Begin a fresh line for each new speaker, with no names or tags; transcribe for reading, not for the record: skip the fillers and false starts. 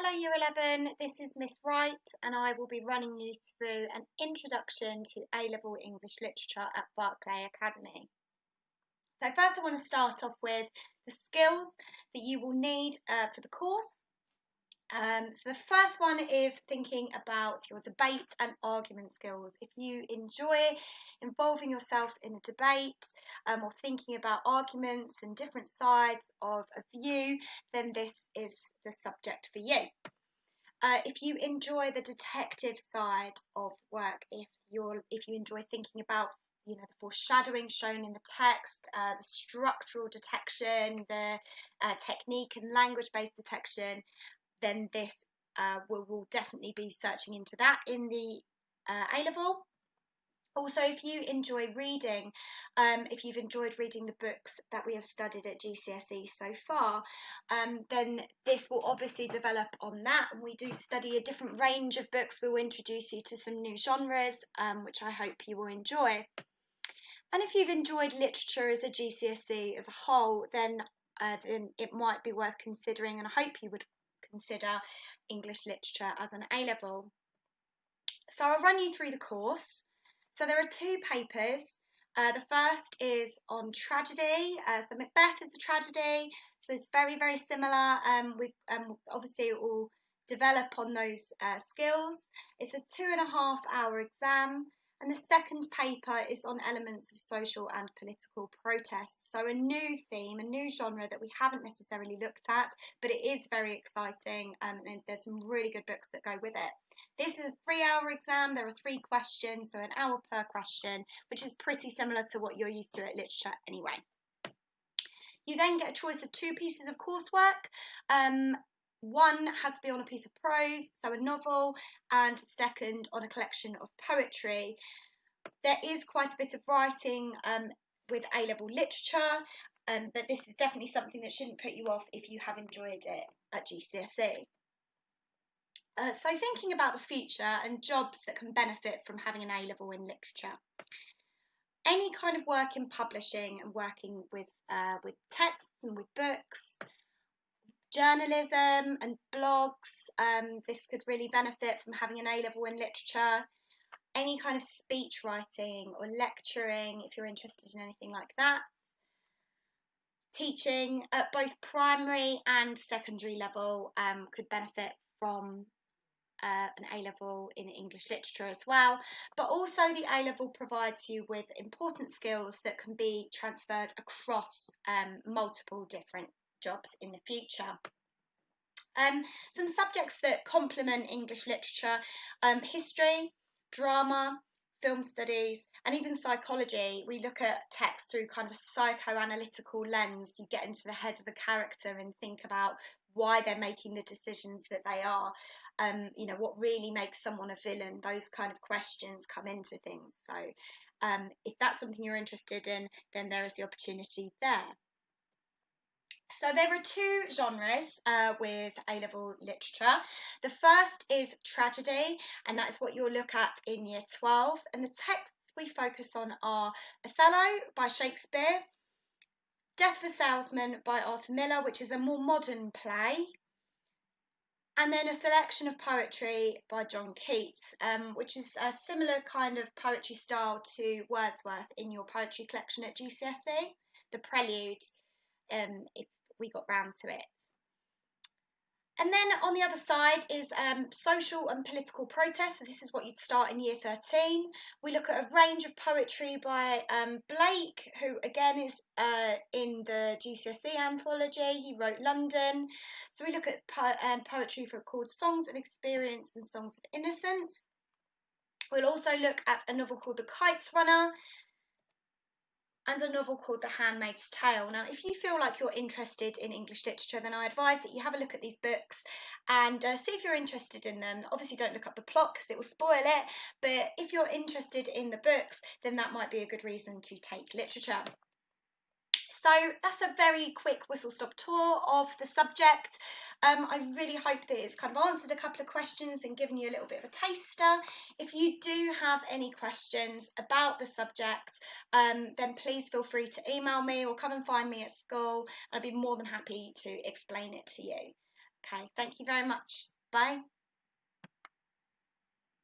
Hello Year 11, this is Miss Wright and I will be running you through an introduction to A-level English literature at Barclay Academy. So first I want to start off with the skills that you will need for the course. So the first one is thinking about your debate and argument skills. If you enjoy involving yourself in a debate or thinking about arguments and different sides of a view, then this is the subject for you. If you enjoy the detective side of work, if you enjoy thinking about the foreshadowing shown in the text, the structural detection, the technique and language-based detection, then this will definitely be searching into that in the A-level. Also, if you enjoy reading, if you've enjoyed reading the books that we have studied at GCSE so far, then this will obviously develop on that. And we do study a different range of books. We will introduce you to some new genres, which I hope you will enjoy. And if you've enjoyed literature as a GCSE as a whole, then it might be worth considering, and I hope you would consider English literature as an A-level. So I'll run you through the course. So there are two papers. The first is on tragedy. So Macbeth is a tragedy. So it's very, very similar. Obviously it will develop on those skills. It's a 2.5-hour exam. And the second paper is on elements of social and political protest. So a new theme, a new genre that we haven't necessarily looked at, but it is very exciting and there's some really good books that go with it. This is a 3-hour exam. There are 3 questions, so an hour per question, which is pretty similar to what you're used to at literature anyway. You then get a choice of 2 pieces of coursework. One has to be on a piece of prose, so a novel, and second on a collection of poetry. There is quite a bit of writing with A-level literature, but this is definitely something that shouldn't put you off if you have enjoyed it at GCSE. So thinking about the future and jobs that can benefit from having an A-level in literature. Any kind of work in publishing and working with texts and with books, journalism and blogs, this could really benefit from having an A-level in literature. Any kind of speech writing or lecturing, if you're interested in anything like that. Teaching at both primary and secondary level could benefit from an A-level in English literature as well, but also the A-level provides you with important skills that can be transferred across multiple different jobs in the future. Some subjects that complement English literature: history, drama, film studies, and even psychology. We look at text through kind of a psychoanalytical lens. You get into the head of the character and think about why they're making the decisions that they are. What really makes someone a villain? Those kind of questions come into things. So if that's something you're interested in, then there is the opportunity there. So there are 2 genres with A-level literature. The first is tragedy, and that's what you'll look at in year 12. And the texts we focus on are Othello by Shakespeare, Death of a Salesman by Arthur Miller, which is a more modern play, and then a selection of poetry by John Keats, which is a similar kind of poetry style to Wordsworth in your poetry collection at GCSE, the Prelude, if we got round to it. And then on the other side is social and political protest. So this is what you'd start in year 13. We look at a range of poetry by Blake, who again is in the GCSE anthology. He wrote London. So we look at poetry called Songs of Experience and Songs of Innocence. We'll also look at a novel called The Kite's Runner, and a novel called The Handmaid's Tale. Now, if you feel like you're interested in English literature, then I advise that you have a look at these books and see if you're interested in them. Obviously, don't look up the plot because it will spoil it, but if you're interested in the books, then that might be a good reason to take literature. So that's a very quick whistle-stop tour of the subject. I really hope that it's kind of answered a couple of questions and given you a little bit of a taster. If you do have any questions about the subject, then please feel free to email me or come and find me at school. I'd be more than happy to explain it to you. Okay, thank you very much. Bye.